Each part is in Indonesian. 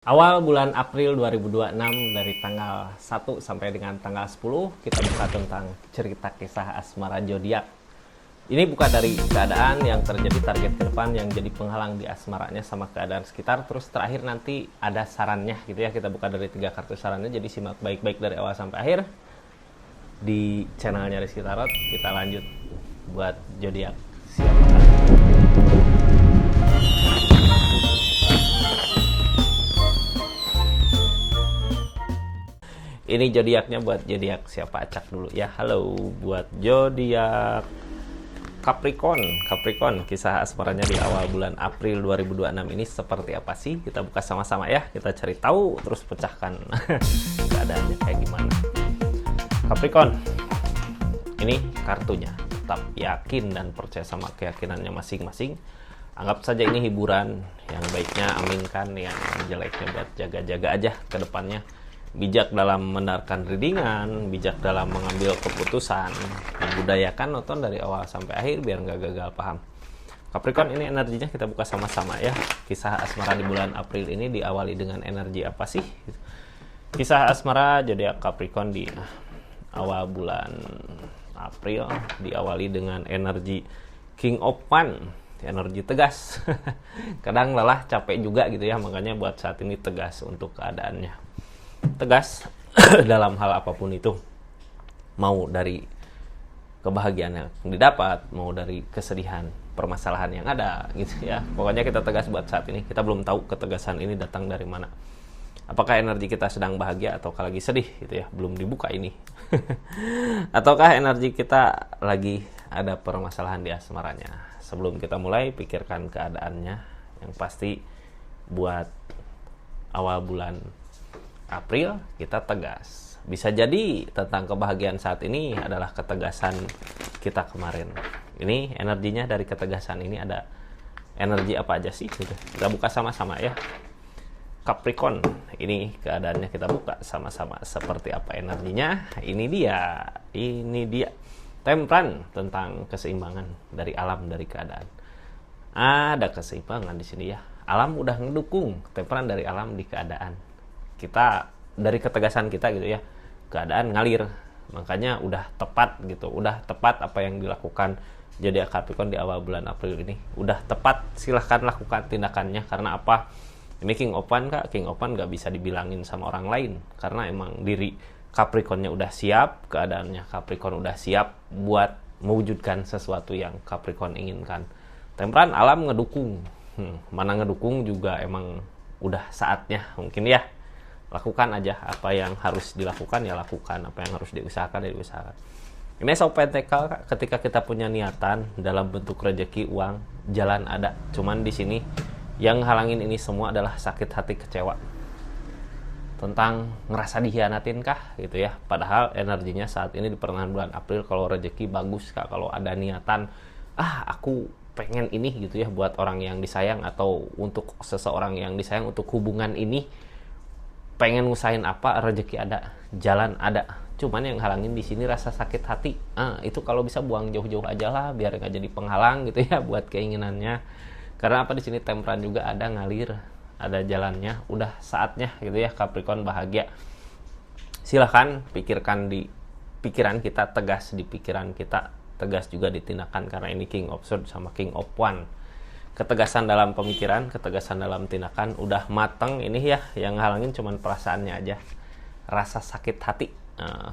Awal bulan April 2026 dari tanggal 1 sampai dengan tanggal 10 kita buka tentang cerita kisah asmara zodiak. Ini buka dari keadaan yang terjadi target ke depan yang jadi penghalang di asmaranya sama keadaan sekitar. Terus terakhir nanti ada sarannya gitu ya. Kita buka dari 3 kartu sarannya, jadi simak baik-baik dari awal sampai akhir di channelnya Rizky Tarot. Kita lanjut buat zodiak siapa. Ini zodiaknya buat zodiak siapa, acak dulu ya. Halo buat zodiak Capricorn. Capricorn, kisah asmaranya di awal bulan April 2026 ini seperti apa sih? Kita buka sama-sama ya. Kita cari tahu terus pecahkan keadaannya kayak gimana. Capricorn. Ini kartunya. Tetap yakin dan percaya sama keyakinannya masing-masing. Anggap saja ini hiburan. Yang baiknya aminkan, yang jeleknya buat jaga-jaga aja ke depannya. Bijak dalam mendengarkan readingan, bijak dalam mengambil keputusan, membudayakan nonton dari awal sampai akhir biar nggak gagal paham. Capricorn, ini energinya kita buka sama-sama ya. Kisah asmara di bulan April ini diawali dengan energi apa sih? Kisah asmara zodiak Capricorn di awal bulan April diawali dengan energi King of Wands, energi tegas. Kadang lelah, capek juga gitu ya, makanya buat saat ini tegas untuk keadaannya. Tegas dalam hal apapun itu, mau dari kebahagiaan yang didapat, mau dari kesedihan, permasalahan yang ada gitu ya. Pokoknya kita tegas buat saat ini. Kita belum tahu ketegasan ini datang dari mana. Apakah energi kita sedang bahagia ataukah lagi sedih gitu ya, belum dibuka ini. Ataukah energi kita lagi ada permasalahan di asmaranya. Sebelum kita mulai, pikirkan keadaannya. Yang pasti buat awal bulan April kita tegas. Bisa jadi tentang kebahagiaan saat ini adalah ketegasan kita kemarin. Ini energinya dari ketegasan ini ada energi apa aja sih? Kita buka sama-sama ya. Capricorn, ini keadaannya kita buka sama-sama seperti apa energinya. Ini dia. Temperance, tentang keseimbangan dari alam, dari keadaan. Ada keseimbangan di sini ya. Alam udah ngedukung, temperance dari alam di keadaan. Kita dari ketegasan kita gitu ya, keadaan ngalir, makanya udah tepat gitu, udah tepat apa yang dilakukan jadi Capricorn di awal bulan April ini, udah tepat. Silahkan lakukan tindakannya. Karena apa? Ini King of Wands kak, King of Wands gak bisa dibilangin sama orang lain, karena emang diri Capricornnya udah siap, keadaannya Capricorn udah siap buat mewujudkan sesuatu yang Capricorn inginkan. Temperance, alam ngedukung, mana ngedukung juga emang udah saatnya mungkin ya. Lakukan aja apa yang harus dilakukan ya lakukan, apa yang harus diusahakan ya diusahakan. Ini Soul Pentacle, ketika kita punya niatan dalam bentuk rezeki, uang, jalan ada. Cuman di sini yang halangin ini semua adalah sakit hati, kecewa. Tentang ngerasa dikhianatin kah gitu ya. Padahal energinya saat ini di pertengahan bulan April kalau rezeki bagus kak, kalau ada niatan, aku pengen ini gitu ya buat orang yang disayang atau untuk seseorang yang disayang, untuk hubungan ini. Pengen ngusahain apa, rezeki ada, jalan ada. Cuman yang halangin di sini rasa sakit hati. Itu kalau bisa buang jauh-jauh aja lah, biar nggak jadi penghalang gitu ya buat keinginannya. Karena apa, di sini temperance juga ada, ngalir, ada jalannya. Udah saatnya gitu ya Capricorn bahagia. Silahkan pikirkan di pikiran kita, tegas di pikiran kita, tegas juga di tindakan, karena ini King of Swords sama King of Wands. Ketegasan dalam pemikiran, ketegasan dalam tindakan udah mateng ini ya. Yang halangin cuman perasaannya aja, rasa sakit hati.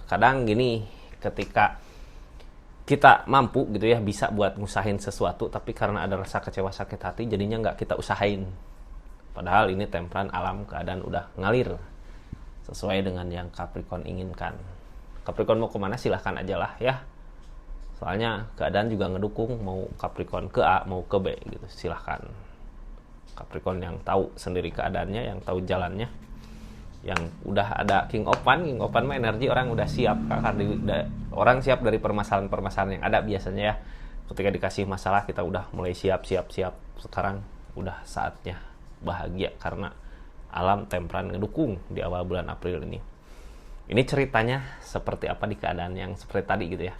Kadang gini, ketika kita mampu gitu ya, bisa buat ngusahain sesuatu, tapi karena ada rasa kecewa, sakit hati, jadinya nggak kita usahain. Padahal ini temperance, alam, keadaan udah ngalir sesuai dengan yang Capricorn inginkan. Capricorn mau kemana silahkan aja lah ya. Soalnya keadaan juga ngedukung, mau Capricorn ke A, mau ke B gitu, silahkan. Capricorn yang tahu sendiri keadaannya, yang tahu jalannya, yang udah ada King of Wands. King of Wands mah energi orang udah siap, orang siap dari permasalahan-permasalahan yang ada biasanya ya. Ketika dikasih masalah kita udah mulai siap. Sekarang udah saatnya bahagia karena alam temperance ngedukung di awal bulan April ini. Ini ceritanya seperti apa di keadaan yang seperti tadi gitu ya.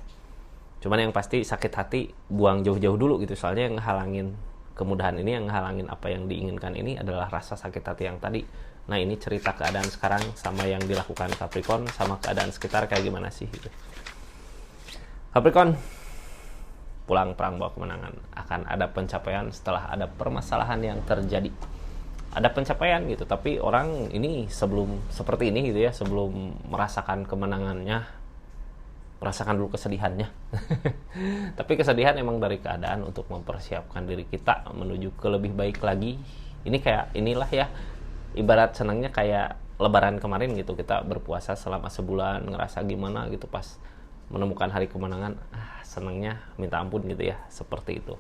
Cuman yang pasti sakit hati buang jauh-jauh dulu gitu. Soalnya yang ngehalangin kemudahan ini, yang ngehalangin apa yang diinginkan ini adalah rasa sakit hati yang tadi. Nah, ini cerita keadaan sekarang sama yang dilakukan Capricorn sama keadaan sekitar kayak gimana sih gitu. Capricorn, pulang perang bawa kemenangan. Akan ada pencapaian setelah ada permasalahan yang terjadi. Ada pencapaian gitu, tapi orang ini sebelum seperti ini gitu ya, sebelum merasakan kemenangannya, merasakan dulu kesedihannya. Tapi kesedihan emang dari keadaan untuk mempersiapkan diri kita menuju ke lebih baik lagi. Ini kayak inilah ya, ibarat senangnya kayak lebaran kemarin gitu, kita berpuasa selama sebulan, ngerasa gimana gitu, pas menemukan hari kemenangan, senangnya minta ampun gitu ya, seperti itu.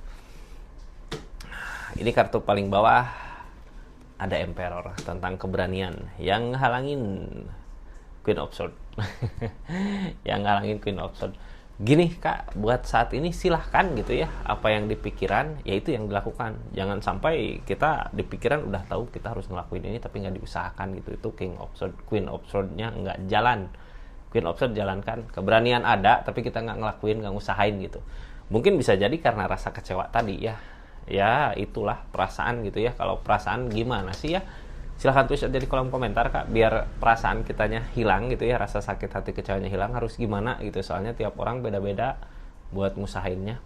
Ini kartu paling bawah, ada Emperor, tentang keberanian yang halangin Queen of Swords. Yang halangin Queen of Swords. Gini Kak, buat saat ini silahkan gitu ya, apa yang dipikiran ya itu yang dilakukan. Jangan sampai kita di pikiran udah tahu kita harus ngelakuin ini tapi nggak diusahakan gitu. Itu King of Swords, Queen of Swords-nya nggak jalan. Queen of Swords jalankan, keberanian ada tapi kita nggak ngelakuin, nggak ngusahain gitu. Mungkin bisa jadi karena rasa kecewa tadi ya. Ya itulah perasaan gitu ya. Kalau perasaan gimana sih ya, silahkan tulis aja di kolom komentar Kak, biar perasaan kitanya hilang gitu ya, rasa sakit hati kecewanya hilang, harus gimana gitu, soalnya tiap orang beda-beda buat ngusahainnya.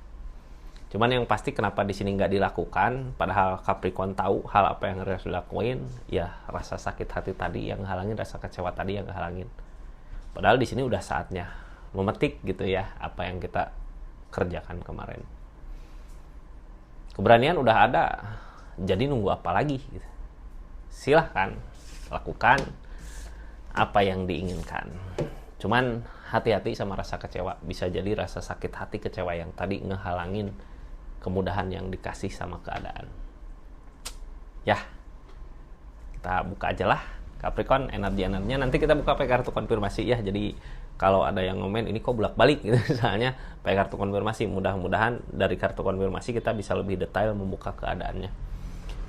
Cuman yang pasti kenapa di sini nggak dilakukan, padahal Capricorn tahu hal apa yang harus dilakuin, ya rasa sakit hati tadi yang halangin, rasa kecewa tadi yang halangin. Padahal di sini udah saatnya memetik gitu ya apa yang kita kerjakan kemarin. Keberanian udah ada, jadi nunggu apa lagi gitu. Silahkan lakukan apa yang diinginkan. Cuman hati-hati sama rasa kecewa, bisa jadi rasa sakit hati kecewa yang tadi ngehalangin kemudahan yang dikasih sama keadaan. Ya, kita buka aja lah Capricorn energi-energinya. Nanti kita buka pakai kartu konfirmasi ya, jadi kalau ada yang ngomen ini kok bolak-balik gitu, soalnya pakai kartu konfirmasi, mudah-mudahan dari kartu konfirmasi kita bisa lebih detail membuka keadaannya.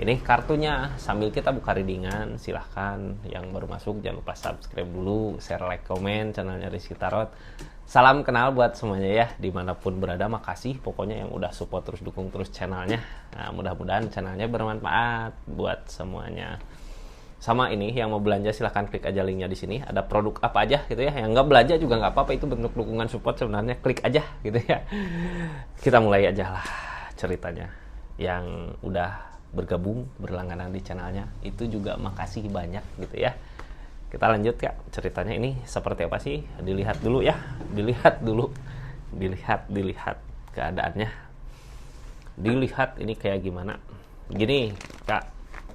Ini kartunya, sambil kita buka readingan, silahkan yang baru masuk jangan lupa subscribe dulu, share, like, komen channelnya Rizky Tarot. Salam kenal buat semuanya ya, dimanapun berada, makasih pokoknya yang udah support terus, dukung terus channelnya. Nah, mudah-mudahan channelnya bermanfaat buat semuanya. Sama ini yang mau belanja silahkan klik aja linknya di sini, ada produk apa aja gitu ya. Yang nggak belanja juga nggak apa-apa, itu bentuk dukungan support sebenarnya, klik aja gitu ya. Kita mulai aja lah ceritanya. Yang udah bergabung berlangganan di channelnya itu juga makasih banyak gitu ya. Kita lanjut ya ceritanya, ini seperti apa sih, dilihat dulu ya, dilihat keadaannya, dilihat ini kayak gimana. Gini Kak,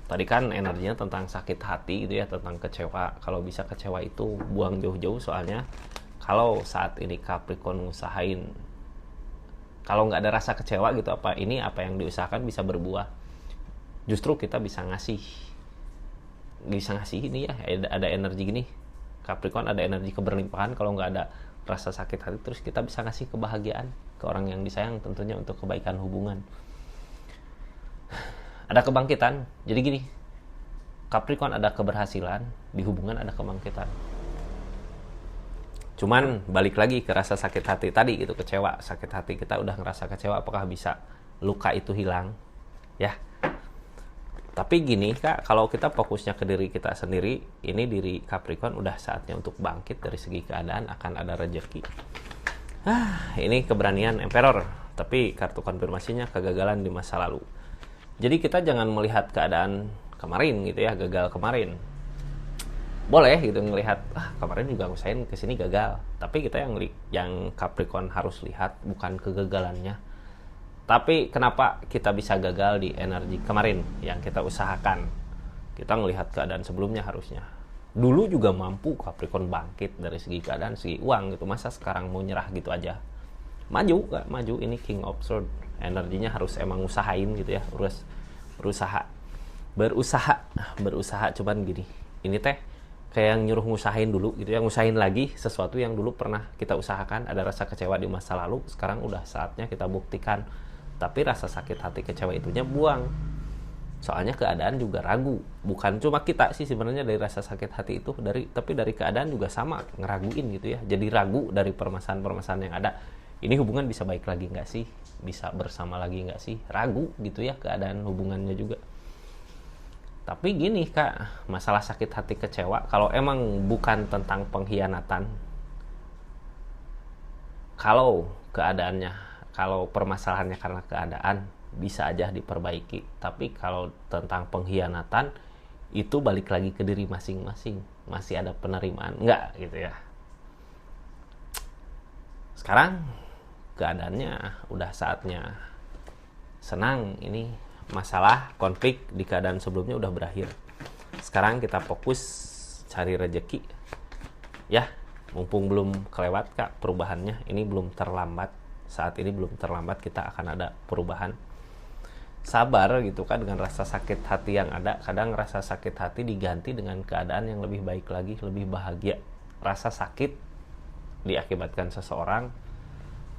tadi kan energinya tentang sakit hati gitu ya, tentang kecewa. Kalau bisa kecewa itu buang jauh-jauh, soalnya kalau saat ini Capricorn ngusahain, kalau nggak ada rasa kecewa gitu, apa yang diusahakan bisa berbuah. Justru kita bisa ngasih ini ya, ada energi gini Capricorn, ada energi keberlimpahan. Kalau nggak ada rasa sakit hati, terus kita bisa ngasih kebahagiaan ke orang yang disayang, tentunya untuk kebaikan hubungan. Ada kebangkitan, jadi gini Capricorn, ada keberhasilan di hubungan, ada kebangkitan. Cuman balik lagi ke rasa sakit hati tadi gitu, kecewa, sakit hati kita udah ngerasa kecewa, apakah bisa luka itu hilang ya. Tapi gini Kak, kalau kita fokusnya ke diri kita sendiri, ini diri Capricorn udah saatnya untuk bangkit dari segi keadaan, akan ada rezeki. Ini keberanian Emperor, tapi kartu konfirmasinya kegagalan di masa lalu. Jadi kita jangan melihat keadaan kemarin gitu ya, gagal kemarin. Boleh gitu ngelihat, kemarin juga ngusahain kesini gagal. Tapi kita yang Capricorn harus lihat bukan kegagalannya, tapi kenapa kita bisa gagal di energi kemarin yang kita usahakan. Kita ngelihat keadaan sebelumnya harusnya. Dulu juga mampu Capricorn bangkit dari segi keadaan, segi uang gitu. Masa sekarang mau nyerah gitu aja? Maju gak? Maju. Ini King of Swords. Energinya harus emang usahain gitu ya. Harus berusaha. Cuman gini, ini teh kayak yang nyuruh ngusahain dulu gitu ya. Ngusahain lagi sesuatu yang dulu pernah kita usahakan. Ada rasa kecewa di masa lalu, sekarang udah saatnya kita buktikan. Tapi rasa sakit hati kecewa itunya buang. Soalnya keadaan juga ragu. Bukan cuma kita sih sebenarnya dari rasa sakit hati itu, tapi dari keadaan juga sama ngeraguin gitu ya. Jadi ragu dari permasalahan-permasalahan yang ada. Ini hubungan bisa baik lagi nggak sih? Bisa bersama lagi nggak sih? Ragu gitu ya keadaan hubungannya juga. Tapi gini Kak, masalah sakit hati kecewa, kalau emang bukan tentang pengkhianatan, kalau keadaannya, kalau permasalahannya karena keadaan, bisa aja diperbaiki. Tapi kalau tentang pengkhianatan, itu balik lagi ke diri masing-masing. Masih ada penerimaan, enggak gitu ya. Sekarang keadaannya udah saatnya senang. Ini masalah konflik di keadaan sebelumnya udah berakhir. Sekarang kita fokus cari rejeki ya, mumpung belum kelewat Kak perubahannya. Ini belum terlambat, saat ini belum terlambat, kita akan ada perubahan. Sabar gitu kan dengan rasa sakit hati yang ada. Kadang rasa sakit hati diganti dengan keadaan yang lebih baik lagi, lebih bahagia. Rasa sakit diakibatkan seseorang,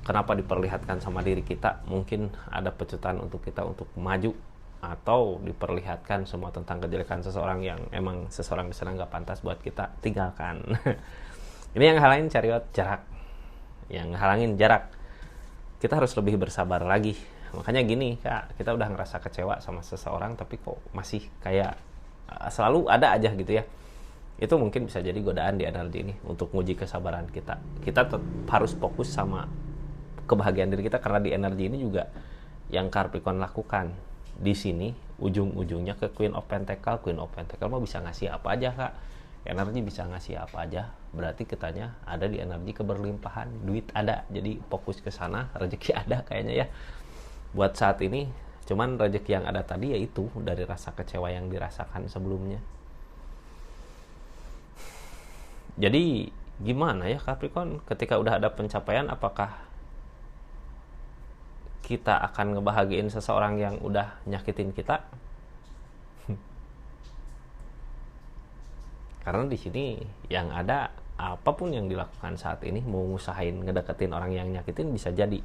kenapa diperlihatkan sama diri kita, mungkin ada pecutan untuk kita untuk maju, atau diperlihatkan semua tentang kejelekan seseorang yang emang seseorang di sana nggak pantas buat kita, tinggalkan. Ini yang halangin chariot, jarak. Yang halangin jarak, kita harus lebih bersabar lagi. Makanya gini Kak, kita udah ngerasa kecewa sama seseorang tapi kok masih kayak selalu ada aja gitu ya. Itu mungkin bisa jadi godaan di energi ini untuk nguji kesabaran kita. Kita tetap harus fokus sama kebahagiaan diri kita, karena di energi ini juga yang Capricorn lakukan di sini ujung-ujungnya ke Queen of Pentacle. Queen of Pentacle mah bisa ngasih apa aja Kak, energi bisa ngasih apa aja. Berarti kitanya ada di energi keberlimpahan, duit ada, jadi fokus ke sana, rezeki ada kayaknya ya buat saat ini. Cuman rezeki yang ada tadi yaitu dari rasa kecewa yang dirasakan sebelumnya. Jadi gimana ya Capricorn, ketika udah ada pencapaian, apakah kita akan ngebahagiain seseorang yang udah nyakitin kita? Karena di sini yang ada, apapun yang dilakukan saat ini, mau ngusahain ngedeketin orang yang nyakitin bisa jadi,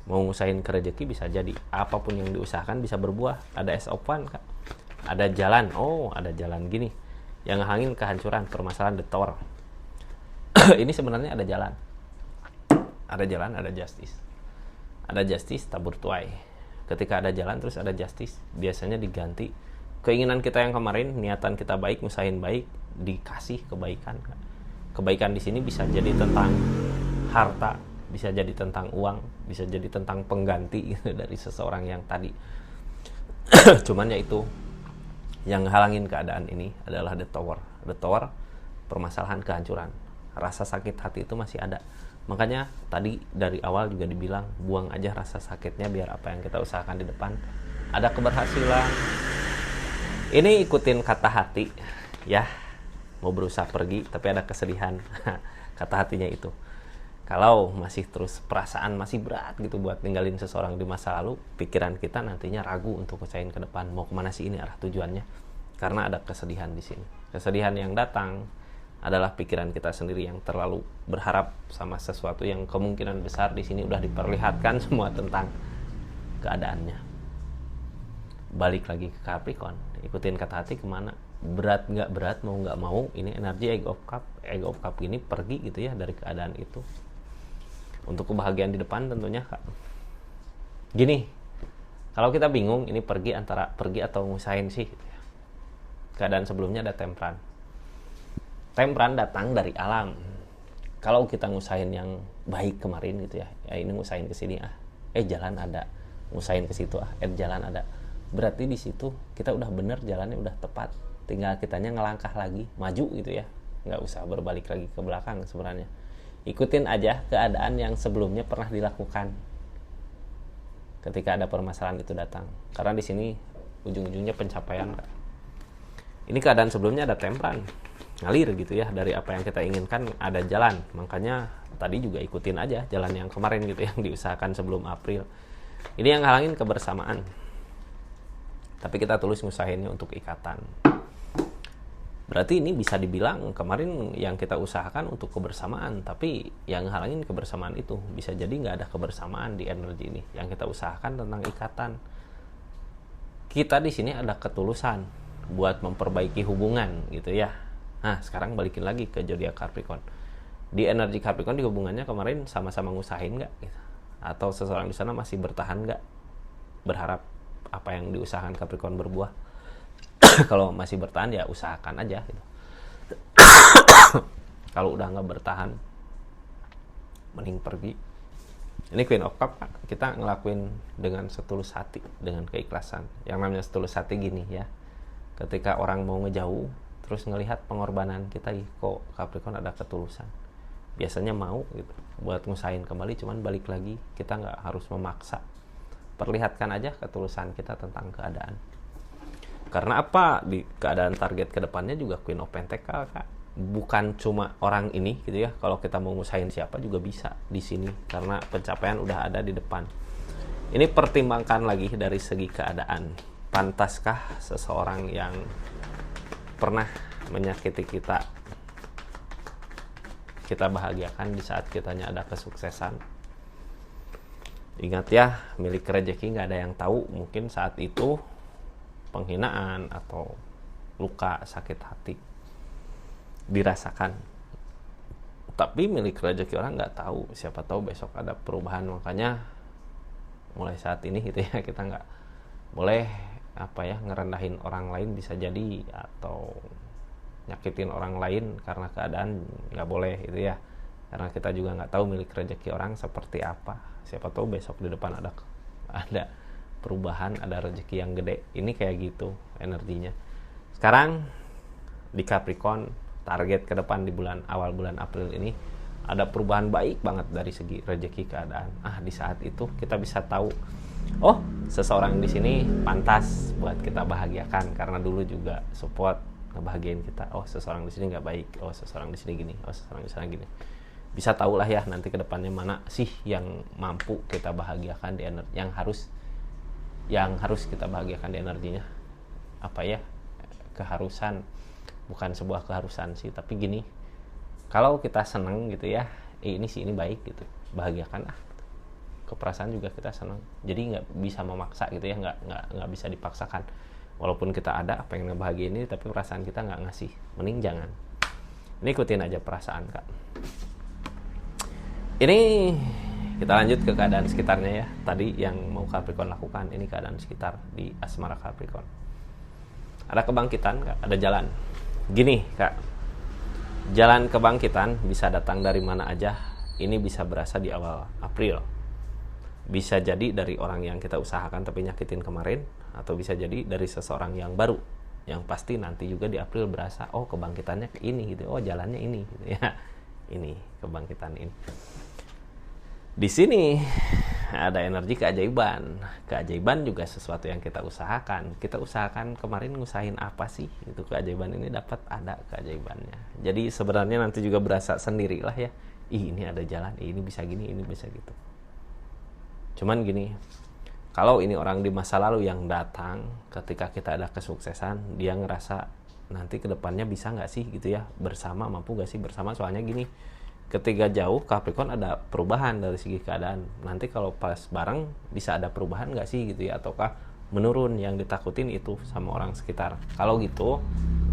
mau ngusahain ke rezeki bisa jadi, apapun yang diusahakan bisa berbuah. Ada S of One Kak, ada jalan. Oh, ada jalan gini yang ngehangin kehancuran, permasalahan, the Tower. Ini sebenarnya ada jalan, ada justice. Ada justice, tabur tuai. Ketika ada jalan terus ada justice, biasanya diganti keinginan kita yang kemarin, niatan kita baik, ngusahain baik, dikasih kebaikan. Kebaikan di sini bisa jadi tentang harta, bisa jadi tentang uang, bisa jadi tentang pengganti gitu, dari seseorang yang tadi. Cuman ya itu yang halangin keadaan ini adalah the Tower. The Tower, permasalahan, kehancuran. Rasa sakit hati itu masih ada. Makanya tadi dari awal juga dibilang, buang aja rasa sakitnya biar apa yang kita usahakan di depan ada keberhasilan. Ini ikutin kata hati ya. Mau berusaha pergi tapi ada kesedihan. Kata hatinya itu. Kalau masih terus perasaan masih berat gitu buat ninggalin seseorang di masa lalu, pikiran kita nantinya ragu untuk usahain ke depan. Mau kemana sih ini arah tujuannya? Karena ada kesedihan di sini. Kesedihan yang datang adalah pikiran kita sendiri yang terlalu berharap sama sesuatu yang kemungkinan besar di sini udah diperlihatkan semua tentang keadaannya. Balik lagi ke Capricorn, ikutin kata hati kemana, berat nggak berat, mau nggak mau, ini energi Egg of Cup gini pergi gitu ya dari keadaan itu untuk kebahagiaan di depan tentunya Kak. Gini, kalau kita bingung ini pergi antara pergi atau ngusahain sih gitu ya. Keadaan sebelumnya ada Temperan datang dari alam. Kalau kita ngusahain yang baik kemarin gitu ya, ini ngusahain ke sini jalan ada, ngusahain ke situ jalan ada. Berarti di situ kita udah bener, jalannya udah tepat. Tinggal kitanya ngelangkah lagi, maju gitu ya. Nggak usah berbalik lagi ke belakang sebenarnya. Ikutin aja keadaan yang sebelumnya pernah dilakukan ketika ada permasalahan itu datang. Karena di sini ujung-ujungnya pencapaian. Ini keadaan sebelumnya ada Temperan, ngalir gitu ya, dari apa yang kita inginkan ada jalan. Makanya tadi juga ikutin aja jalan yang kemarin gitu, yang diusahakan sebelum April. Ini yang halangin kebersamaan, tapi kita tulus ngusahainnya untuk ikatan. Berarti ini bisa dibilang kemarin yang kita usahakan untuk kebersamaan, tapi yang halangin kebersamaan itu bisa jadi nggak ada kebersamaan di energi ini. Yang kita usahakan tentang ikatan. Kita di sini ada ketulusan buat memperbaiki hubungan gitu ya. Nah, sekarang balikin lagi ke zodiak Capricorn. Di energi Capricorn, di hubungannya kemarin sama-sama ngusahain nggak? Gitu. Atau seseorang di sana masih bertahan nggak? Berharap apa yang diusahakan Capricorn berbuah? Kalau masih bertahan ya usahakan aja gitu. Kalau udah nggak bertahan, mending pergi. Ini Queen of Cup, kita ngelakuin dengan setulus hati, dengan keikhlasan. Yang namanya setulus hati gini ya, ketika orang mau ngejauh terus ngelihat pengorbanan kita, kok Capricorn ada ketulusan, biasanya mau gitu buat ngusahain kembali, cuman balik lagi. Kita nggak harus memaksa, perlihatkan aja ketulusan kita tentang keadaan. Karena apa? Di keadaan target kedepannya juga Queen of Pentacle, Kak. Bukan cuma orang ini gitu ya. Kalau kita mau ngusahain siapa juga bisa di sini, karena pencapaian udah ada di depan. Ini pertimbangkan lagi dari segi keadaan. Pantaskah seseorang yang pernah menyakiti kita bahagiakan di saat kitanya ada kesuksesan? Ingat ya, milik rezeki nggak ada yang tahu. Mungkin saat itu penghinaan atau luka, sakit hati dirasakan, tapi milik rezeki orang nggak tahu. Siapa tahu besok ada perubahan. Makanya mulai saat ini gitu ya, kita nggak boleh ngerendahin orang lain, bisa jadi, atau nyakitin orang lain karena keadaan, nggak boleh gitu ya. Karena kita juga nggak tahu milik rezeki orang seperti apa. Siapa tahu besok di depan ada perubahan, ada rezeki yang gede. Ini kayak gitu energinya. Sekarang di Capricorn, target ke depan di awal bulan April ini ada perubahan baik banget dari segi rezeki, keadaan. Di saat itu kita bisa tahu, oh, seseorang di sini pantas buat kita bahagiakan karena dulu juga support ngebahagiain kita. Oh, seseorang di sini nggak baik. Oh, seseorang di sini gini. Oh, seseorang di sana gini. Bisa tahulah ya nanti ke depannya mana sih yang mampu kita bahagiakan di energi, yang harus kita bahagiakan di energinya. Keharusan, bukan sebuah keharusan sih, tapi gini, kalau kita seneng gitu ya, ini baik gitu, bahagiakan keperasaan juga kita seneng. Jadi nggak bisa memaksa gitu ya, nggak bisa dipaksakan. Walaupun kita ada pengen ngebahagiain ini, tapi perasaan kita nggak ngasih, mending jangan. Ini ikutin aja perasaan, Kak. Ini kita lanjut ke keadaan sekitarnya ya. Tadi yang mau Capricorn lakukan, ini keadaan sekitar di asmara Capricorn. Ada kebangkitan, Kak, ada jalan. Gini, Kak, jalan kebangkitan bisa datang dari mana aja. Ini bisa berasa di awal April. Bisa jadi dari orang yang kita usahakan tapi nyakitin kemarin, atau bisa jadi dari seseorang yang baru. Yang pasti nanti juga di April berasa, oh, kebangkitannya ke ini gitu. Oh, jalannya ini gitu ya. Ini kebangkitan ini. Di sini ada energi keajaiban. Keajaiban juga sesuatu yang kita usahakan. Kita usahakan kemarin ngusahin apa sih? Itu keajaiban ini dapat ada keajaibannya. Jadi sebenarnya nanti juga berasa sendirilah ya. Ini ada jalan, ini bisa gini, ini bisa gitu. Cuman gini, kalau ini orang di masa lalu yang datang ketika kita ada kesuksesan, dia ngerasa nanti kedepannya bisa nggak sih gitu ya, bersama, mampu nggak sih bersama. Soalnya gini, ketika jauh Capricorn ada perubahan dari segi keadaan. Nanti kalau pas bareng bisa ada perubahan nggak sih gitu ya, ataukah menurun? Yang ditakutin itu sama orang sekitar. Kalau gitu,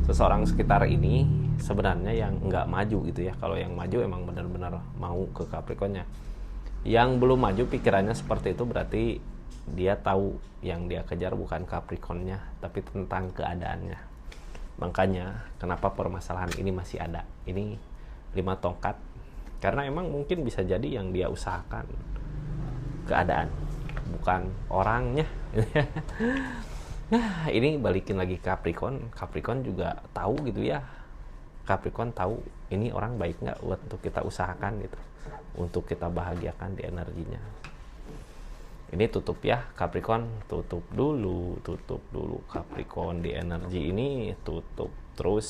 seseorang sekitar ini sebenarnya yang nggak maju gitu ya. Kalau yang maju emang benar-benar mau ke Capricornnya. Yang belum maju pikirannya seperti itu, berarti dia tahu yang dia kejar bukan Capricornnya, tapi tentang keadaannya. Makanya kenapa permasalahan ini masih ada. Ini 5 tongkat. Karena emang mungkin bisa jadi yang dia usahakan keadaan, bukan orangnya. Nah, ini balikin lagi Capricorn. Capricorn juga tahu gitu ya. Capricorn tahu ini orang baik nggak untuk kita usahakan gitu, untuk kita bahagiakan di energinya. Ini tutup ya Capricorn, tutup dulu Capricorn di energi ini, tutup terus.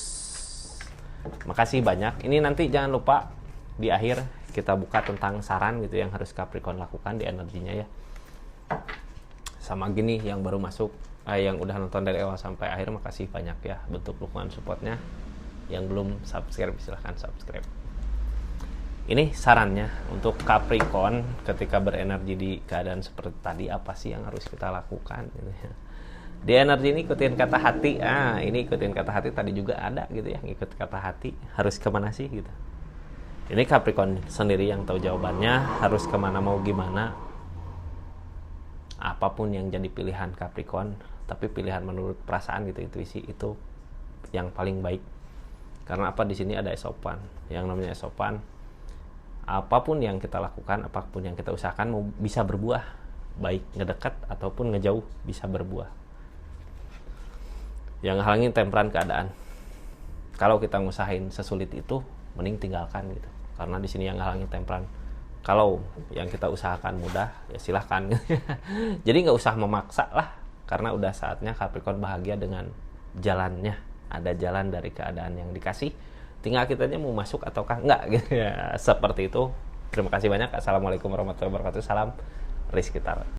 Makasih banyak. Ini nanti jangan lupa di akhir kita buka tentang saran gitu yang harus Capricorn lakukan di energinya ya. Sama gini, yang baru masuk, yang udah nonton dari awal sampai akhir, makasih banyak ya bentuk dukungan supportnya. Yang belum subscribe silahkan subscribe. Ini sarannya untuk Capricorn ketika berenergi di keadaan seperti tadi, apa sih yang harus kita lakukan gitu ya. Di energi ini ikutin kata hati. Ini ikutin kata hati tadi juga ada gitu ya, ngikut kata hati. Harus kemana sih gitu. Ini Capricorn sendiri yang tahu jawabannya, harus kemana, mau gimana. Apapun yang jadi pilihan Capricorn, tapi pilihan menurut perasaan gitu, intuisi itu yang paling baik. Karena apa, di sini ada esopan. Yang namanya esopan, apapun yang kita lakukan, apapun yang kita usahakan bisa berbuah, baik ngedekat ataupun ngejauh bisa berbuah. Yang halangin temperan keadaan. Kalau kita ngusahain sesulit itu, mending tinggalkan gitu. Karena di sini yang halangin temperan. Kalau yang kita usahakan mudah, ya silahkan. Jadi nggak usah memaksa lah, karena udah saatnya Capricorn bahagia dengan jalannya. Ada jalan dari keadaan yang dikasih, tinggal kitanya mau masuk ataukah enggak gitu ya. Seperti itu. Terima kasih banyak. Assalamualaikum warahmatullahi wabarakatuh. Salam Rizky Tara.